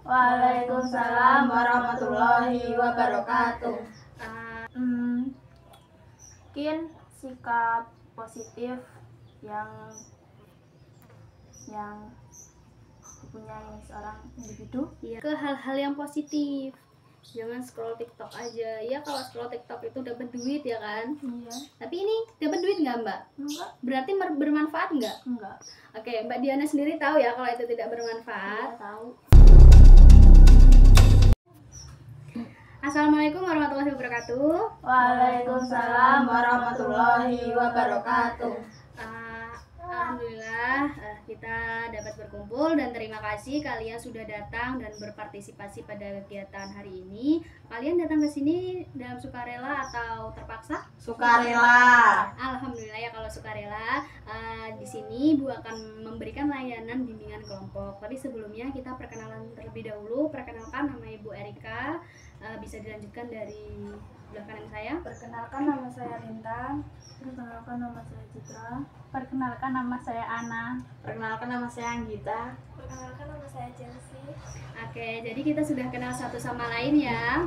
Waalaikumsalam warahmatullahi wabarakatuh. Mungkin sikap positif yang dipunyai seorang individu Ya, ke hal-hal yang positif. Jangan scroll TikTok aja. Ya, kalau scroll TikTok itu dapat duit ya kan? Iya. Tapi ini dapat duit nggak, Mbak? Enggak. Berarti bermanfaat nggak? Enggak. Oke, Mbak Diana sendiri tahu ya kalau itu tidak bermanfaat. Iya, tahu. Assalamualaikum warahmatullahi wabarakatuh. Waalaikumsalam warahmatullahi wabarakatuh. Alhamdulillah kita dapat berkumpul dan terima kasih kalian sudah datang dan berpartisipasi pada kegiatan hari ini. Kalian datang ke sini dalam sukarela atau terpaksa? Sukarela. Alhamdulillah ya kalau sukarela. Di sini Ibu akan memberikan layanan bimbingan kelompok. Tapi sebelumnya kita perkenalan terlebih dahulu. Perkenalkan, nama Ibu Erika. Bisa dilanjutkan dari sebelah kanan saya. Perkenalkan, nama saya Lintang. Perkenalkan, nama saya Citra. Perkenalkan, nama saya Ana. Perkenalkan, nama saya Anggita. Perkenalkan, nama saya Chelsea. Oke, jadi kita sudah kenal satu sama lain ya.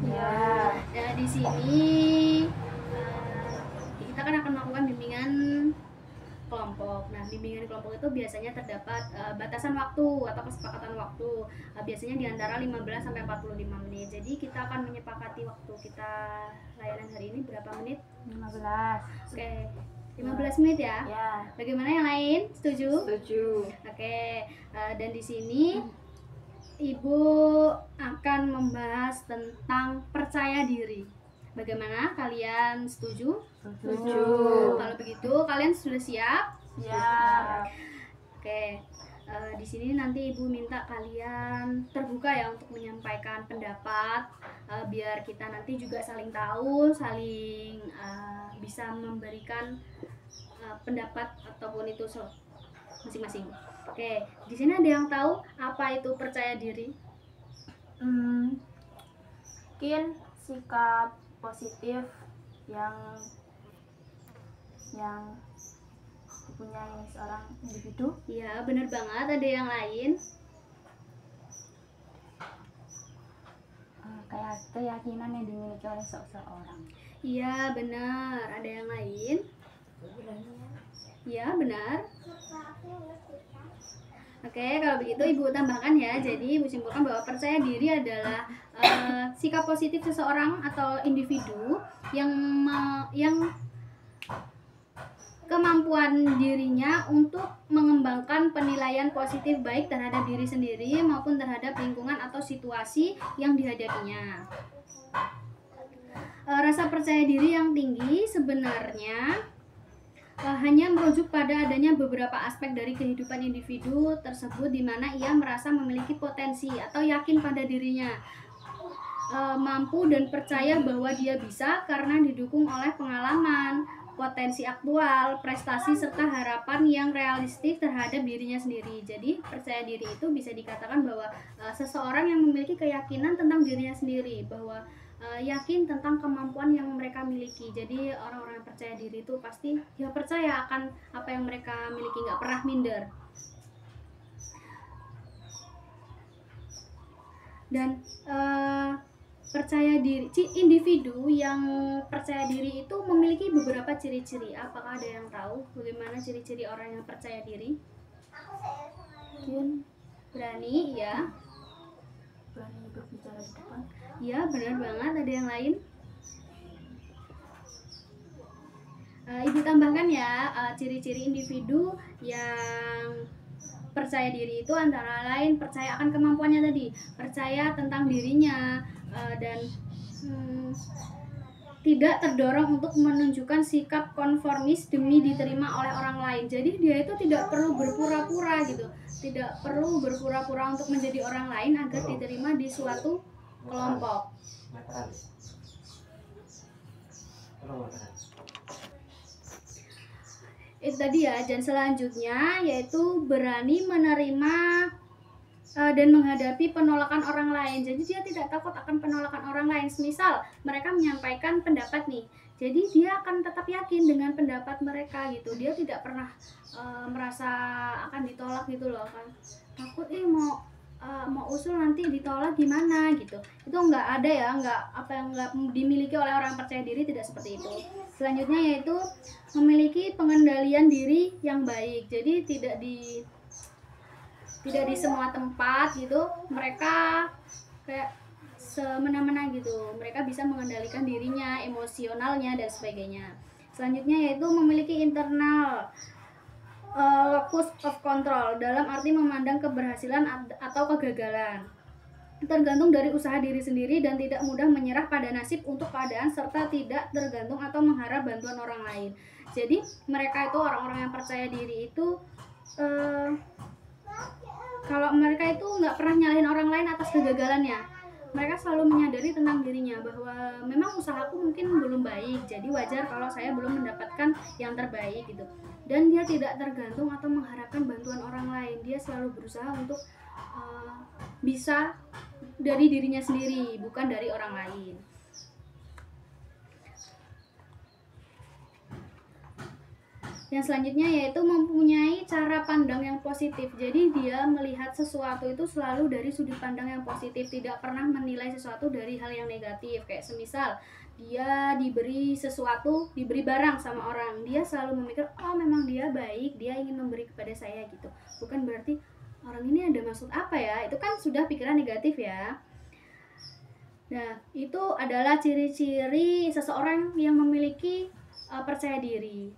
Ya. Nah, di sini kita kan akan melakukan bimbingan kelompok. Nah, bimbingan kelompok itu biasanya terdapat batasan waktu atau kesepakatan waktu. Biasanya di antara 15 sampai 45 menit. Jadi kita akan menyepakati waktu kita layanan hari ini berapa menit? 15. Oke. 15 menit ya. Ya. Bagaimana yang lain? Setuju? Setuju. Oke. Dan di sini Ibu akan membahas tentang percaya diri. Bagaimana? Kalian setuju? Setuju. Kalau begitu, kalian sudah siap? Ya. Oke. Di sini nanti Ibu minta kalian terbuka ya untuk menyampaikan pendapat, biar kita nanti juga saling tahu, saling bisa memberikan pendapat ataupun itu masing-masing. Oke, di sini ada yang tahu apa itu percaya diri? Mungkin sikap positif yang dipunyai seorang individu. Ya, benar banget. Ada yang lain? Kayak keyakinan yang dimiliki oleh seseorang. Iya, benar. Ada yang lain? Ya, benar. Oke, kalau begitu Ibu tambahkan ya. Jadi Ibu simpulkan bahwa percaya diri adalah sikap positif seseorang atau individu yang kemampuan dirinya untuk mengembangkan penilaian positif baik terhadap diri sendiri maupun terhadap lingkungan atau situasi yang dihadapinya. Rasa percaya diri yang tinggi sebenarnya hanya merujuk pada adanya beberapa aspek dari kehidupan individu tersebut di mana ia merasa memiliki potensi atau yakin pada dirinya, mampu dan percaya bahwa dia bisa karena didukung oleh pengalaman, potensi aktual, prestasi serta harapan yang realistis terhadap dirinya sendiri. Jadi percaya diri itu bisa dikatakan bahwa seseorang yang memiliki keyakinan tentang dirinya sendiri, bahwa yakin tentang kemampuan yang mereka miliki. Jadi orang-orang yang percaya diri itu pasti ya percaya akan apa yang mereka miliki, nggak pernah minder. Dan percaya diri, individu yang percaya diri itu memiliki beberapa ciri-ciri. Apakah ada yang tahu bagaimana ciri-ciri orang yang percaya diri? Mungkin Berani, ya. berani berbicara di depan. Ya, benar banget. Ada yang lain? Ibu tambahkan ya, ciri-ciri individu yang percaya diri itu antara lain percaya akan kemampuannya tadi, percaya tentang dirinya, dan tidak terdorong untuk menunjukkan sikap konformis demi diterima oleh orang lain. Jadi dia itu tidak perlu berpura-pura gitu, tidak perlu berpura-pura untuk menjadi orang lain agar diterima di suatu kelompok. Itu tadi ya. Dan selanjutnya yaitu berani menerima dan menghadapi penolakan orang lain. Jadi dia tidak takut akan penolakan orang lain. Misal mereka menyampaikan pendapat nih, jadi dia akan tetap yakin dengan pendapat mereka gitu. Dia tidak pernah merasa akan ditolak gitu loh kan. Takut mau mau usul nanti ditolak gimana gitu. Itu nggak ada ya, nggak dimiliki oleh orang percaya diri, tidak seperti itu. Selanjutnya yaitu memiliki pengendalian diri yang baik. Jadi tidak di semua tempat gitu mereka kayak semena-mena gitu. Mereka bisa mengendalikan dirinya, emosionalnya dan sebagainya. Selanjutnya yaitu memiliki internal locus of control, dalam arti memandang keberhasilan atau kegagalan tergantung dari usaha diri sendiri dan tidak mudah menyerah pada nasib untuk keadaan serta tidak tergantung atau mengharap bantuan orang lain. Jadi mereka itu orang-orang yang percaya diri itu kalau mereka itu nggak pernah nyalahin orang lain atas kegagalannya. Mereka selalu menyadari tentang dirinya bahwa memang usahaku mungkin belum baik, jadi wajar kalau saya belum mendapatkan yang terbaik gitu. Dan dia tidak tergantung atau mengharapkan bantuan orang lain. Dia selalu berusaha untuk bisa dari dirinya sendiri, bukan dari orang lain. Yang selanjutnya yaitu mempunyai cara pandang yang positif. Jadi dia melihat sesuatu itu selalu dari sudut pandang yang positif, tidak pernah menilai sesuatu dari hal yang negatif. Kayak semisal dia diberi sesuatu, diberi barang sama orang, dia selalu memikir, oh memang dia baik, dia ingin memberi kepada saya gitu. Bukan berarti orang ini ada maksud apa ya, itu kan sudah pikiran negatif ya. Nah, itu adalah ciri-ciri seseorang yang memiliki percaya diri.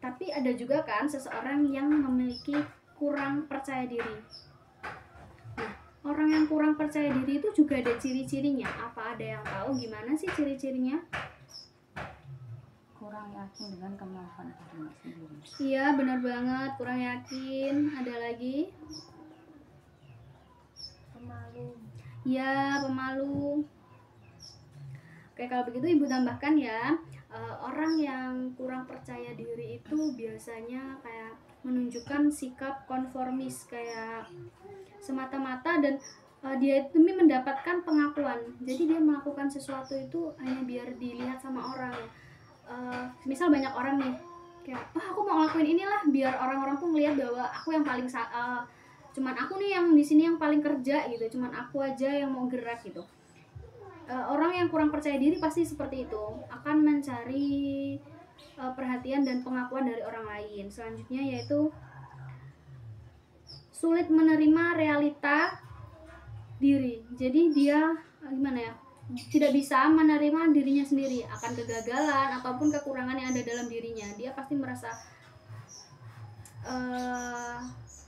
Tapi ada juga kan seseorang yang memiliki kurang percaya diri. Nah, orang yang kurang percaya diri itu juga ada ciri-cirinya. Apa ada yang tahu gimana sih ciri-cirinya? Kurang yakin dengan kemampuan dirinya sendiri. Iya, benar banget, kurang yakin. Ada lagi? Pemalu. Iya, pemalu. Oke, kalau begitu Ibu tambahkan ya. Orang yang kurang percaya diri itu biasanya kayak menunjukkan sikap konformis, kayak semata-mata dan dia demi mendapatkan pengakuan. Jadi dia melakukan sesuatu itu hanya biar dilihat sama orang. Misal banyak orang nih kayak, aku mau ngelakuin inilah biar orang-orang tuh ngeliat bahwa aku yang paling cuman aku nih yang di sini yang paling kerja gitu, cuman aku aja yang mau gerak gitu. Orang yang kurang percaya diri pasti seperti itu, akan mencari perhatian dan pengakuan dari orang lain. Selanjutnya yaitu sulit menerima realita diri. Jadi dia gimana ya, tidak bisa menerima dirinya sendiri akan kegagalan ataupun kekurangan yang ada dalam dirinya. Dia pasti merasa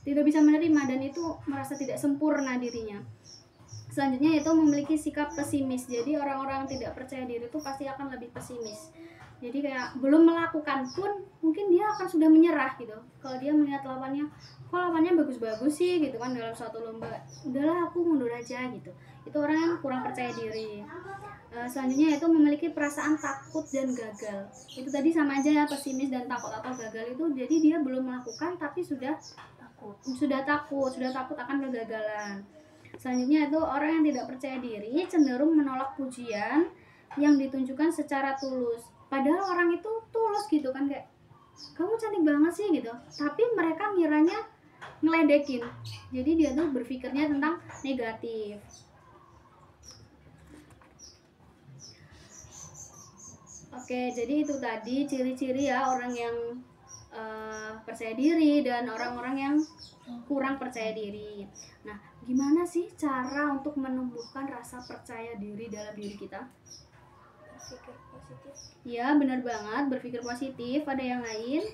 tidak bisa menerima dan itu merasa tidak sempurna dirinya. Selanjutnya yaitu memiliki sikap pesimis. Jadi orang-orang yang tidak percaya diri itu pasti akan lebih pesimis. Jadi kayak belum melakukan pun mungkin dia akan sudah menyerah gitu. Kalau dia melihat lawannya, kok lawannya bagus-bagus sih gitu kan dalam suatu lomba, udahlah aku mundur aja gitu. Itu orang yang kurang percaya diri. Selanjutnya yaitu memiliki perasaan takut dan gagal. Itu tadi sama aja ya, pesimis dan takut atau gagal itu. Jadi dia belum melakukan tapi sudah takut akan kegagalan. Selanjutnya itu orang yang tidak percaya diri cenderung menolak pujian yang ditunjukkan secara tulus. Padahal orang itu tulus gitu kan, kayak kamu cantik banget sih gitu. Tapi mereka ngiranya ngeledekin. Jadi dia tuh berpikirnya tentang negatif. Oke, jadi itu tadi ciri-ciri ya orang yang percaya diri dan orang-orang yang kurang percaya diri. Nah, gimana sih cara untuk menumbuhkan rasa percaya diri dalam diri kita? Berpikir positif. Ya, benar banget, berpikir positif. Ada yang lain?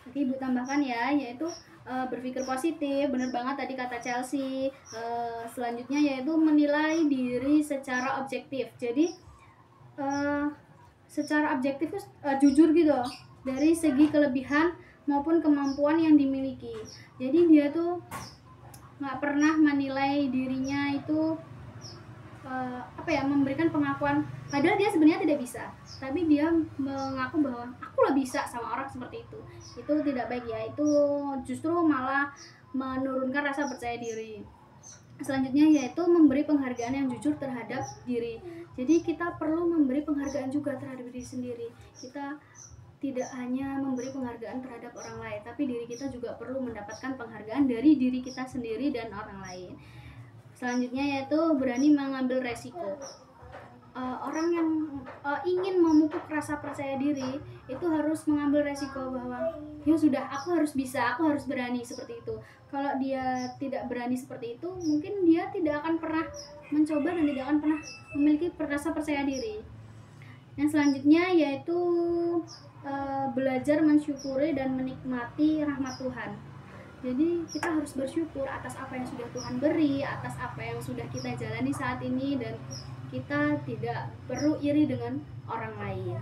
Oke, Ibu tambahkan ya, yaitu berpikir positif. Benar banget tadi kata Chelsea. Selanjutnya yaitu menilai diri secara objektif. Jadi secara objektif jujur gitu dari segi kelebihan maupun kemampuan yang dimiliki. Jadi dia tuh nggak pernah menilai dirinya itu memberikan pengakuan padahal dia sebenarnya tidak bisa, tapi dia mengaku bahwa aku lah bisa sama orang seperti itu. Itu tidak baik ya, itu justru malah menurunkan rasa percaya diri. Selanjutnya yaitu memberi penghargaan yang jujur terhadap diri. Jadi kita perlu memberi penghargaan juga terhadap diri sendiri. Kita tidak hanya memberi penghargaan terhadap orang lain, tapi diri kita juga perlu mendapatkan penghargaan dari diri kita sendiri dan orang lain. Selanjutnya yaitu berani mengambil resiko. Orang yang ingin memupuk rasa percaya diri itu harus mengambil resiko bahwa ya sudah, aku harus bisa, aku harus berani, seperti itu. Kalau dia tidak berani seperti itu, mungkin dia tidak akan pernah mencoba dan tidak akan pernah memiliki rasa percaya diri. Yang selanjutnya yaitu belajar mensyukuri dan menikmati rahmat Tuhan. Jadi kita harus bersyukur atas apa yang sudah Tuhan beri, atas apa yang sudah kita jalani saat ini, dan kita tidak perlu iri dengan orang lain.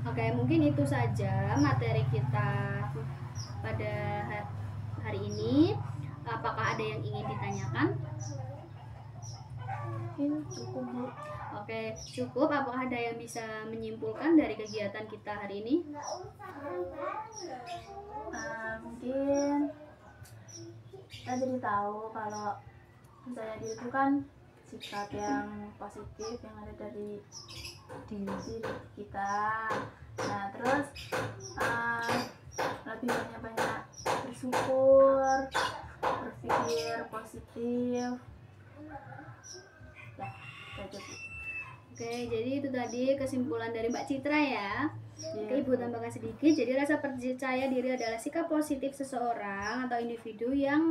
Oke, mungkin itu saja materi kita pada hari ini. Apakah ada yang ingin ditanyakan? Cukup, Bu. Oke, cukup. Apakah ada yang bisa menyimpulkan dari kegiatan kita hari ini? Mungkin kita jadi tahu kalau percaya diri itu kan sikap yang positif yang ada dari diri kita. Nah, terus lebih banyak bersyukur, berpikir positif. Ya, itu aja. Oke, jadi itu tadi kesimpulan dari Mbak Citra ya. Iya. Oke, Ibu tambahkan sedikit. Jadi rasa percaya diri adalah sikap positif seseorang atau individu yang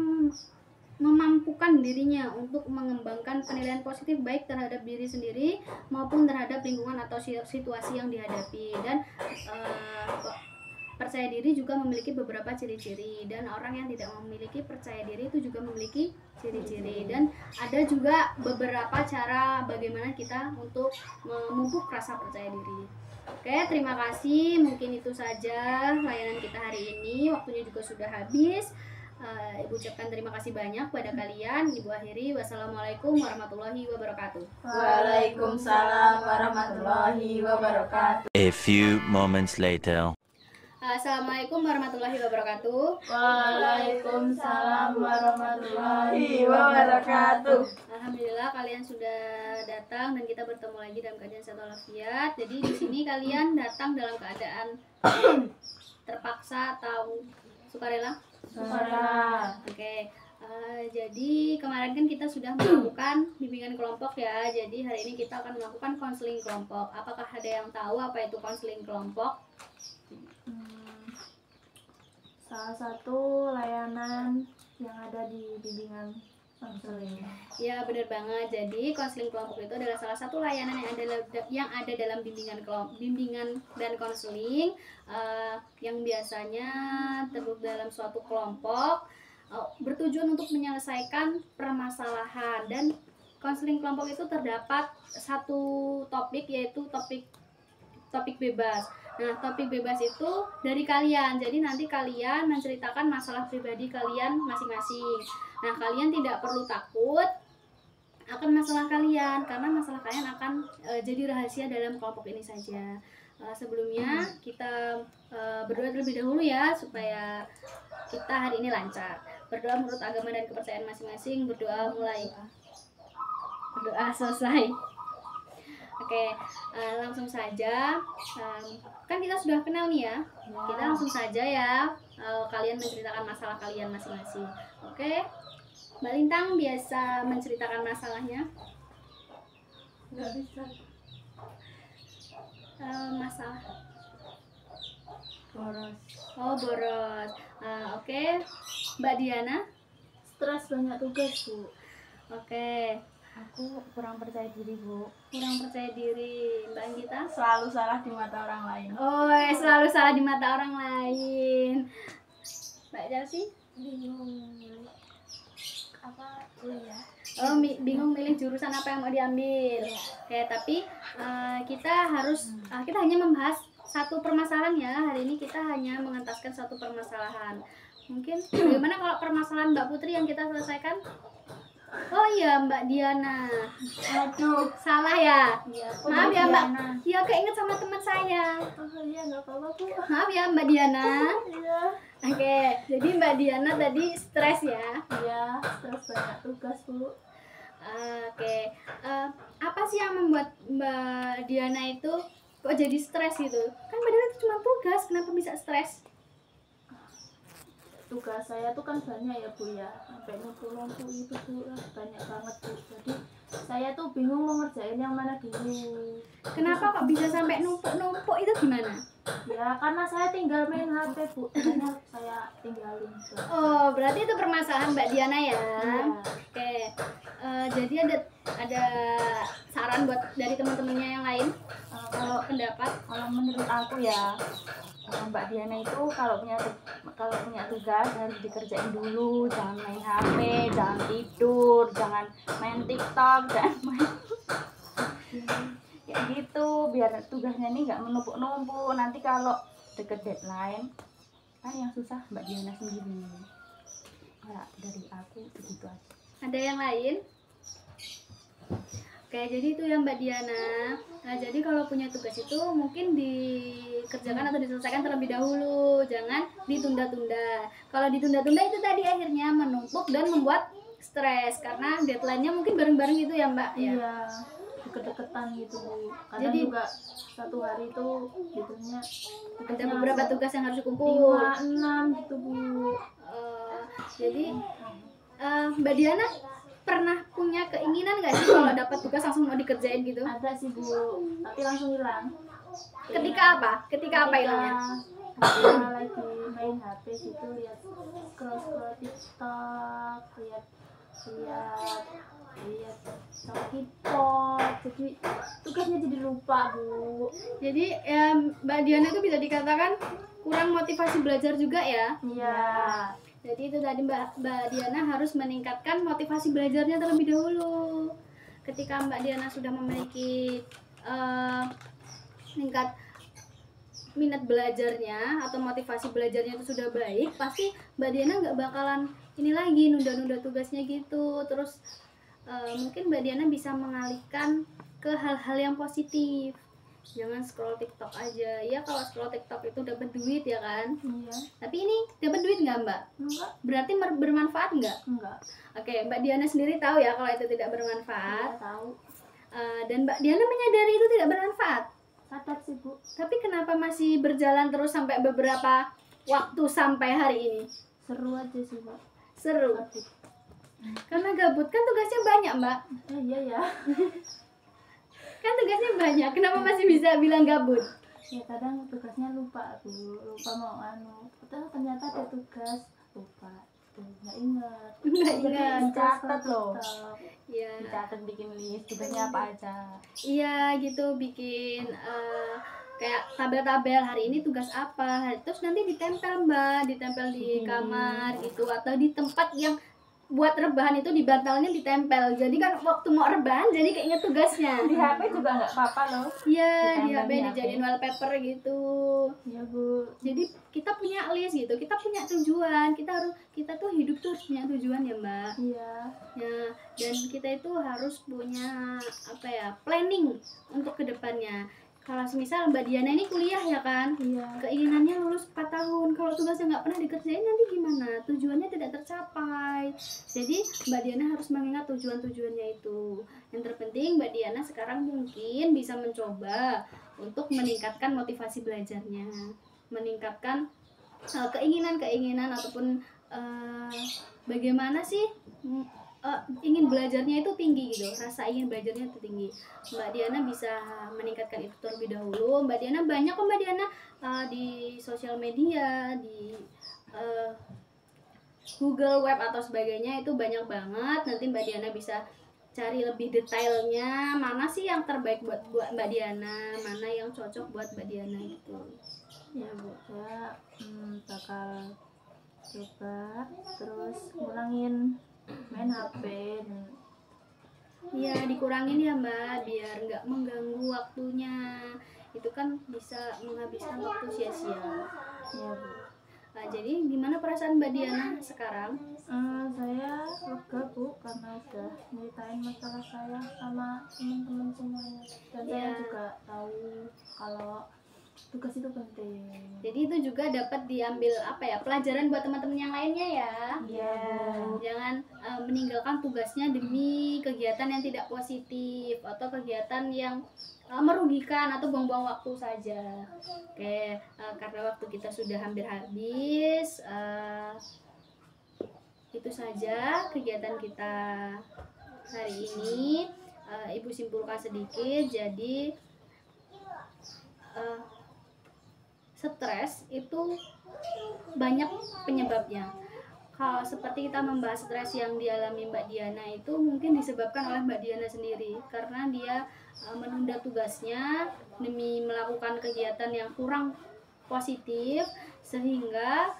memampukan dirinya untuk mengembangkan penilaian positif baik terhadap diri sendiri maupun terhadap lingkungan atau situasi yang dihadapi. Dan percaya diri juga memiliki beberapa ciri-ciri, dan orang yang tidak memiliki percaya diri itu juga memiliki ciri-ciri, dan ada juga beberapa cara bagaimana kita untuk memupuk rasa percaya diri. Oke, terima kasih. Mungkin itu saja layanan kita hari ini. Waktunya juga sudah habis. Ibu ucapkan terima kasih banyak pada kalian. Ibu akhiri, wassalamualaikum warahmatullahi wabarakatuh. Waalaikumsalam warahmatullahi wabarakatuh. A few moments later. Assalamualaikum warahmatullahi wabarakatuh. Waalaikumsalam warahmatullahi wabarakatuh. Alhamdulillah kalian sudah datang dan kita bertemu lagi dalam keadaan sehat walafiat. Jadi di sini kalian datang dalam keadaan terpaksa atau sukarela? Sukarela. Oke. Jadi kemarin kan kita sudah melakukan bimbingan kelompok ya. Jadi hari ini kita akan melakukan konseling kelompok. Apakah ada yang tahu apa itu konseling kelompok? Salah satu layanan yang ada di bimbingan konseling. Ya, benar banget. Jadi konseling kelompok itu adalah salah satu layanan yang ada dalam bimbingan dan konseling yang biasanya tergabung dalam suatu kelompok bertujuan untuk menyelesaikan permasalahan. Dan konseling kelompok itu terdapat satu topik, yaitu topik bebas. Nah, topik bebas itu dari kalian. Jadi nanti kalian menceritakan masalah pribadi kalian masing-masing. Nah, kalian tidak perlu takut akan masalah kalian, karena masalah kalian akan jadi rahasia dalam kelompok ini saja. Sebelumnya kita berdoa terlebih dahulu ya, supaya kita hari ini lancar. Berdoa menurut agama dan kepercayaan masing-masing. Berdoa mulai. Berdoa selesai. Oke, langsung saja. Kan kita sudah kenal nih ya. Kita langsung saja ya. Kalian menceritakan masalah kalian masing-masing. Oke, Mbak Lintang biasa menceritakan masalahnya. Nggak bisa. Masalah. Boros. Oh, boros. Oke, Mbak Diana. Stres, banyak tugas, Bu. Oke, Aku kurang percaya diri, Bu. kurang percaya diri. Mbak Anggita. Selalu salah di mata orang lain. Oh, selalu salah di mata orang lain. Mbak Chelsea. Bingung milih apa kuliah. Oh, bingung milih jurusan apa yang mau diambil. Oke, tapi kita hanya membahas satu permasalahan ya. Hari ini kita hanya mengentaskan satu permasalahan. Mungkin bagaimana kalau permasalahan Mbak Putri yang kita selesaikan? Oh iya, Mbak Diana. Aduh. Salah ya? Iya, Maaf ya, Mbak. Iya, keinget sama teman saya. Oh iya, nggak apa-apa, Bu. Maaf ya, Mbak Diana. Iya. Oke, jadi Mbak Diana tadi stres ya. Iya, stres, banyak tugas, Bu. Oke, apa sih yang membuat Mbak Diana itu kok jadi stres gitu? Kan padahal itu cuma tugas, kenapa bisa stres? Tugas saya tuh kan banyak ya Bu ya, sampai numpuk-numpuk itu Bu, banyak banget Bu. Jadi saya tuh bingung mau ngerjain yang mana dulu. Kenapa kok bisa sampai numpuk-numpuk itu gimana? Ya karena saya tinggal main HP Bu, makanya saya tinggalin. Oh, berarti itu permasalahan Mbak Diana ya. Iya. Oke. Jadi ada saran buat dari teman-temannya yang lain kalau pendapat. Kalau menurut aku ya, Mbak Diana itu kalau punya tugas harus dikerjain dulu, jangan main HP, jangan tidur, jangan main TikTok, jangan main kayak gitu, biar tugasnya ini nggak menumpuk-numpuk. Nanti kalau deket deadline kan yang susah Mbak Diana sendiri. Ya, dari aku begitu aja. Ada yang lain? Oke, jadi itu ya Mbak Diana. Nah, jadi kalau punya tugas itu mungkin dikerjakan atau diselesaikan terlebih dahulu, jangan ditunda-tunda. Kalau ditunda-tunda itu tadi akhirnya menumpuk dan membuat stres karena deadline-nya mungkin bareng-bareng gitu ya Mbak ya. Iya, deket-deketan gitu Bu. Kadang Jadi- juga satu hari itu gitunya Ada beberapa tugas yang harus dikumpul. 5, 6 gitu Bu. Jadi Mbak Diana pernah punya keinginan nggak sih kalau dapat tugas langsung mau dikerjain gitu? Ada sih Bu, tapi langsung hilang. Ketika apa? Ketika apa hilangnya? Ketika lagi main HP gitu, lihat scroll TikTok, lihat K-pop, jadi tugasnya jadi lupa Bu. Jadi Mbak Diana itu bisa dikatakan kurang motivasi belajar juga ya. Iya. Jadi itu tadi Mbak Diana harus meningkatkan motivasi belajarnya terlebih dahulu. Ketika Mbak Diana sudah memiliki tingkat minat belajarnya atau motivasi belajarnya itu sudah baik, pasti Mbak Diana nggak bakalan ini lagi nunda-nunda tugasnya gitu. Terus mungkin Mbak Diana bisa mengalihkan ke hal-hal yang positif. Jangan scroll TikTok aja. Ya kalau scroll TikTok itu dapat duit ya kan. Iya. Tapi ini dapat duit nggak Mbak? Enggak. Berarti bermanfaat nggak? Enggak. Oke, Mbak Diana sendiri tahu ya kalau itu tidak bermanfaat. Saya tahu. Dan Mbak Diana menyadari itu tidak bermanfaat. Sadar sih Bu. Tapi kenapa masih berjalan terus sampai beberapa waktu sampai hari ini? Seru aja sih Bu. Seru. Gabut. Karena gabut kan tugasnya banyak Mbak. Iya ya. Kan tugasnya banyak. Kenapa masih bisa bilang gabut? Ya kadang tugasnya lupa Bu. Lupa mau ternyata ada tugas, lupa. Tuh, nggak ingat. Nggak ingat. Catat loh. Iya. Dicatat, bikin list tugasnya apa aja. Iya gitu, bikin kayak tabel-tabel hari ini tugas apa, terus nanti ditempel Mbak, ditempel di kamar gitu atau di tempat yang buat rebahan itu di bantalnya ditempel. Jadi kan waktu mau rebahan jadi keinget tugasnya. Di HP juga nggak apa-apa loh. Iya, di Ditempel HP di HP. dijadiin wallpaper gitu. Ya Bu. Jadi kita punya list gitu, kita punya tujuan, kita tuh hidup tuh harus punya tujuan ya Mbak. Iya. Ya, dan kita itu harus punya apa ya, planning untuk kedepannya. Kalau semisal Mbak Diana ini kuliah ya kan, Iya. keinginannya lulus 4 tahun, kalau tugasnya nggak pernah dikerjain nanti gimana? Tujuannya tidak tercapai. Jadi Mbak Diana harus mengingat tujuan-tujuannya itu. Yang terpenting Mbak Diana sekarang mungkin bisa mencoba untuk meningkatkan motivasi belajarnya, meningkatkan keinginan-keinginan ataupun bagaimana sih ingin belajarnya itu tinggi gitu, rasa ingin belajarnya itu tinggi. Mbak Diana bisa meningkatkan itu terlebih dahulu. Mbak Diana banyak kok Mbak Diana di sosial media, di Google Web atau sebagainya itu banyak banget. Nanti Mbak Diana bisa cari lebih detailnya mana sih yang terbaik buat Mbak Diana, mana yang cocok buat Mbak Diana gitu. Ya Bu, saya bakal coba terus ngurangin main HP. Iya, dikurangin ya Mbak, biar nggak mengganggu waktunya. Itu kan bisa menghabiskan waktu sia-sia. Ya Bu. Nah, jadi gimana perasaan Mbak Diana sekarang? Saya lega Bu karena udah nyeritain masalah saya sama teman-teman semuanya, dan saya Iya. juga tahu kalau tugas itu penting. Jadi itu juga dapat diambil pelajaran buat teman-teman yang lainnya ya. Iya. Jangan meninggalkan tugasnya demi kegiatan yang tidak positif atau kegiatan yang merugikan atau buang-buang waktu saja. Oke, karena waktu kita sudah hampir habis, itu saja kegiatan kita hari ini. Ibu simpulkan sedikit, jadi stres itu banyak penyebabnya. Kalau seperti kita membahas stres yang dialami Mbak Diana itu mungkin disebabkan oleh Mbak Diana sendiri karena dia menunda tugasnya demi melakukan kegiatan yang kurang positif, sehingga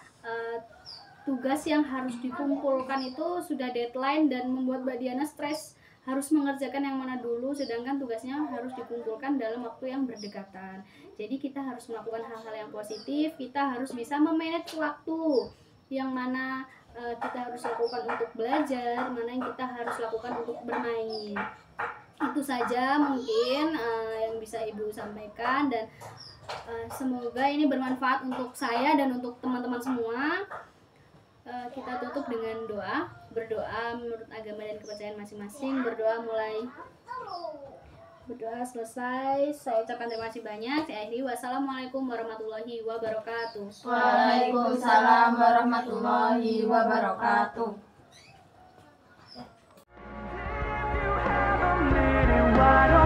tugas yang harus dikumpulkan itu sudah deadline dan membuat Mbak Diana stres harus mengerjakan yang mana dulu, sedangkan tugasnya harus dikumpulkan dalam waktu yang berdekatan. Jadi kita harus melakukan hal-hal yang positif, kita harus bisa memanage waktu yang mana kita harus lakukan untuk belajar, mana yang kita harus lakukan untuk bermain. Itu saja mungkin yang bisa Ibu sampaikan, dan semoga ini bermanfaat untuk saya dan untuk teman-teman semua. Kita tutup dengan berdoa menurut agama dan kepercayaan masing-masing. Berdoa selesai, saya ucapkan terima kasih banyak. Saya akhiri, wassalamualaikum warahmatullahi wabarakatuh. Waalaikumsalam warahmatullahi wabarakatuh. Why don't